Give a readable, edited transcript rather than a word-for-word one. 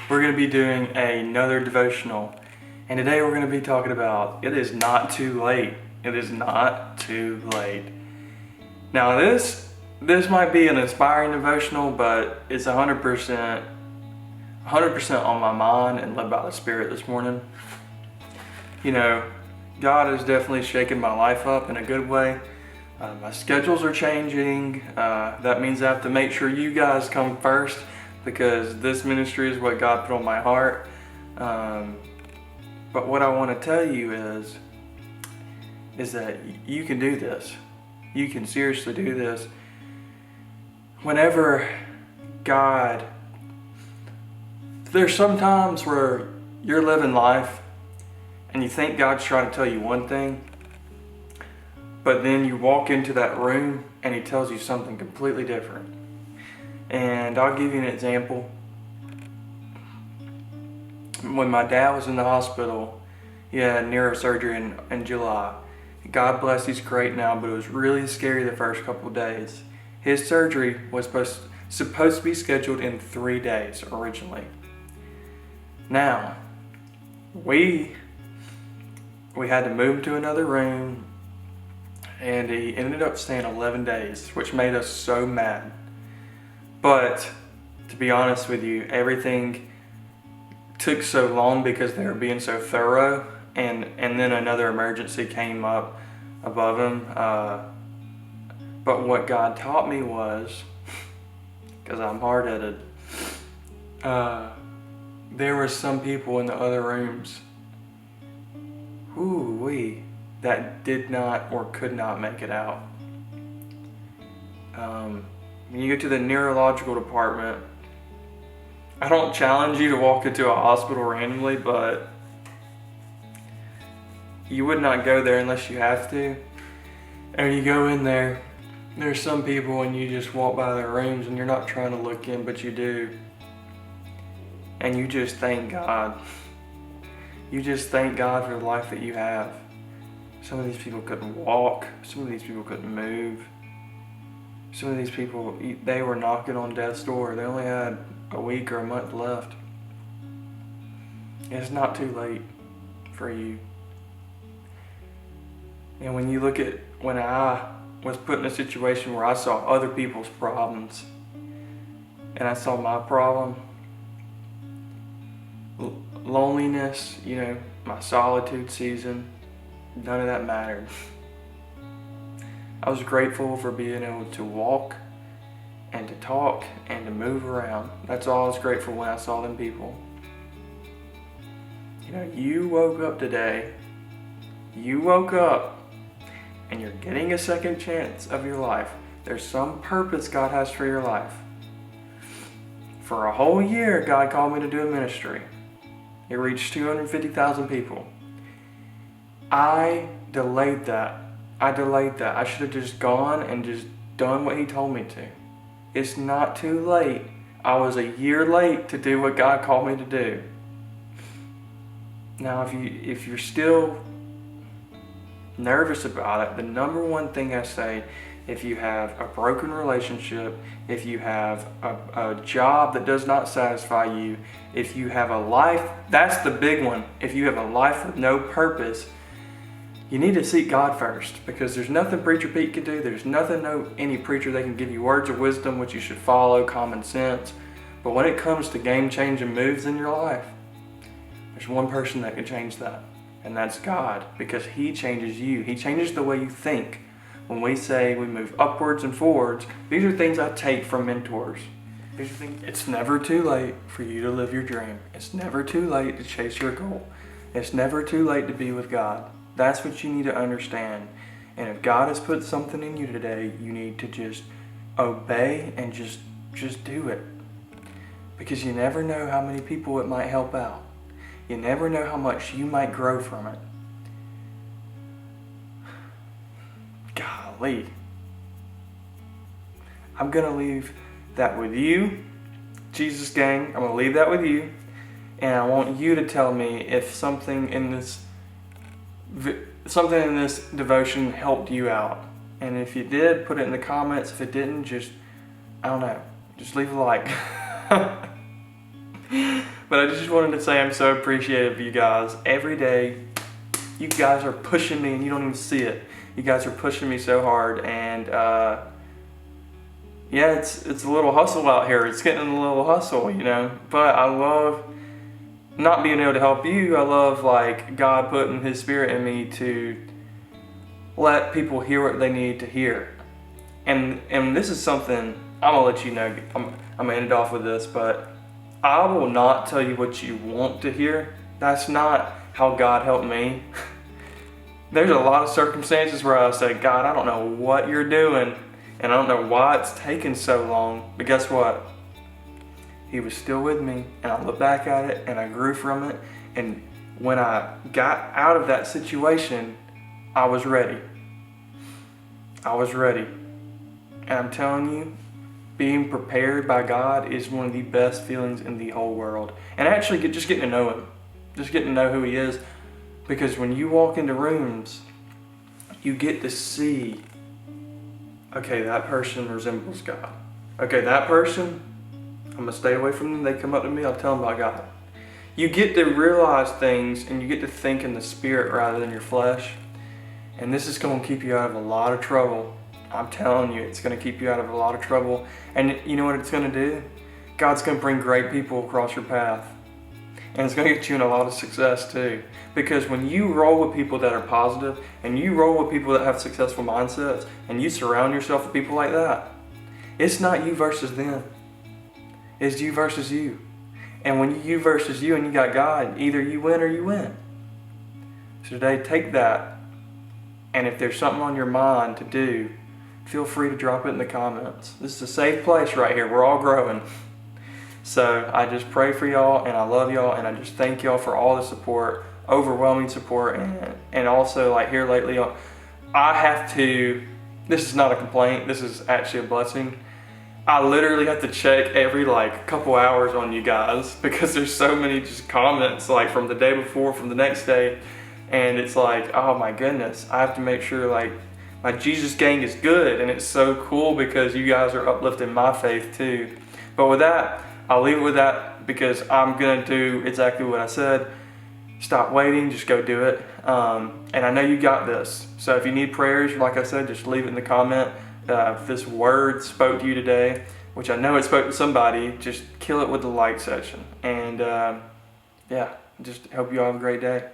we're going to be doing another devotional. And today we're going to be talking about it is not too late. It is not too late. Now this might be an inspiring devotional, but it's 100% on my mind and led by the Spirit this morning. You know, God is definitely shaking my life up in a good way. My schedules are changing. That means I have to make sure you guys come first because this ministry is what God put on my heart. But what I want to tell you is that you can do this. You can seriously do this. Whenever God, there's some times where you're living life and you think God's trying to tell you one thing, but then you walk into that room and He tells you something completely different. And I'll give you an example. When my dad was in the hospital, he had neurosurgery in July. God bless, he's great now, but it was really scary the first couple of days. His surgery was supposed to be scheduled in 3 days originally. Now, we had to move him to another room, and he ended up staying 11 days, which made us so mad. But to be honest with you, everything took so long because they were being so thorough, and then another emergency came up above him. But what God taught me was, because I'm hard-headed, there were some people in the other rooms that did not or could not make it out. When you go to the neurological department, I don't challenge you to walk into a hospital randomly, but you would not go there unless you have to. And you go in there, there's some people and you just walk by their rooms and you're not trying to look in, but you do. And you just thank God. You just thank God for the life that you have. Some of these people couldn't walk. Some of these people couldn't move. Some of these people, they were knocking on death's door. They only had a week or a month left. It's not too late for you. And when you look at when I was put in a situation where I saw other people's problems and I saw my problem, loneliness, my solitude season, none of that mattered. I was grateful for being able to walk and to talk and to move around. That's all I was grateful when I saw them people. You woke up today, you woke up, and you're getting a second chance of your life. There's some purpose God has for your life. For a whole year, God called me to do a ministry. It reached 250,000 people. I delayed that. I should have just gone and just done what He told me to. It's not too late. I was a year late to do what God called me to do. Now, if you're still nervous about it, the number one thing I say, if you have a broken relationship, if you have a job that does not satisfy you, if you have a life, that's the big one. If you have a life with no purpose, you need to seek God first, because there's nothing Preacher Pete can do. There's nothing any preacher that can give you words of wisdom, which you should follow, common sense. But when it comes to game-changing moves in your life, there's one person that can change that, and that's God, because He changes you. He changes the way you think. When we say we move upwards and forwards, these are things I take from mentors. These are things. It's never too late for you to live your dream. It's never too late to chase your goal. It's never too late to be with God. That's what you need to understand. And if God has put something in you today, you need to just obey and just do it. Because you never know how many people it might help out. You never know how much you might grow from it. Golly. I'm going to leave that with you. Jesus gang, I'm going to leave that with you. And I want you to tell me if something in this devotion helped you out. And if you did, put it in the comments. If it didn't, just leave a like. But I just wanted to say I'm so appreciative of you guys. Every day, you guys are pushing me and you don't even see it. You guys are pushing me so hard, and yeah, it's a little hustle out here. It's getting a little hustle, you know. But I love not being able to help you. I love like God putting His Spirit in me to let people hear what they need to hear. And this is something I'm gonna let you know. I'm gonna end it off with this, but I will not tell you what you want to hear. That's not how God helped me. There's a lot of circumstances where I say, God, I don't know what you're doing, and I don't know why it's taken so long. But guess what? He was still with me, and I look back at it, and I grew from it. And when I got out of that situation, I was ready. I was ready. And I'm telling you, being prepared by God is one of the best feelings in the whole world. And actually, just getting to know Him. Just getting to know who He is. Because when you walk into rooms, you get to see, okay, that person resembles God. Okay, that person, I'm going to stay away from them. They come up to me, I'll tell them about God. You get to realize things, and you get to think in the Spirit rather than your flesh. And this is going to keep you out of a lot of trouble. I'm telling you, it's going to keep you out of a lot of trouble. And you know what it's going to do? God's going to bring great people across your path. And it's going to get you in a lot of success too. Because when you roll with people that are positive, and you roll with people that have successful mindsets, and you surround yourself with people like that, it's not you versus them. It's you versus you. And when you versus you and you got God, either you win or you win. So today, take that. And if there's something on your mind to do, feel free to drop it in the comments. This is a safe place right here. We're all growing. So I just pray for y'all, and I love y'all, and I just thank y'all for all the support, overwhelming support, and also like here lately, I have to, this is not a complaint, this is actually a blessing. I literally have to check every like couple hours on you guys because there's so many just comments like from the day before, from the next day, and it's like, oh my goodness, I have to make sure like my Jesus gang is good, and it's so cool because you guys are uplifting my faith too. But with that, I'll leave it with that because I'm going to do exactly what I said. Stop waiting, just go do it. And I know you got this. So if you need prayers, like I said, just leave it in the comment. If this word spoke to you today, which I know it spoke to somebody, just kill it with the like section. And yeah, just hope you all have a great day.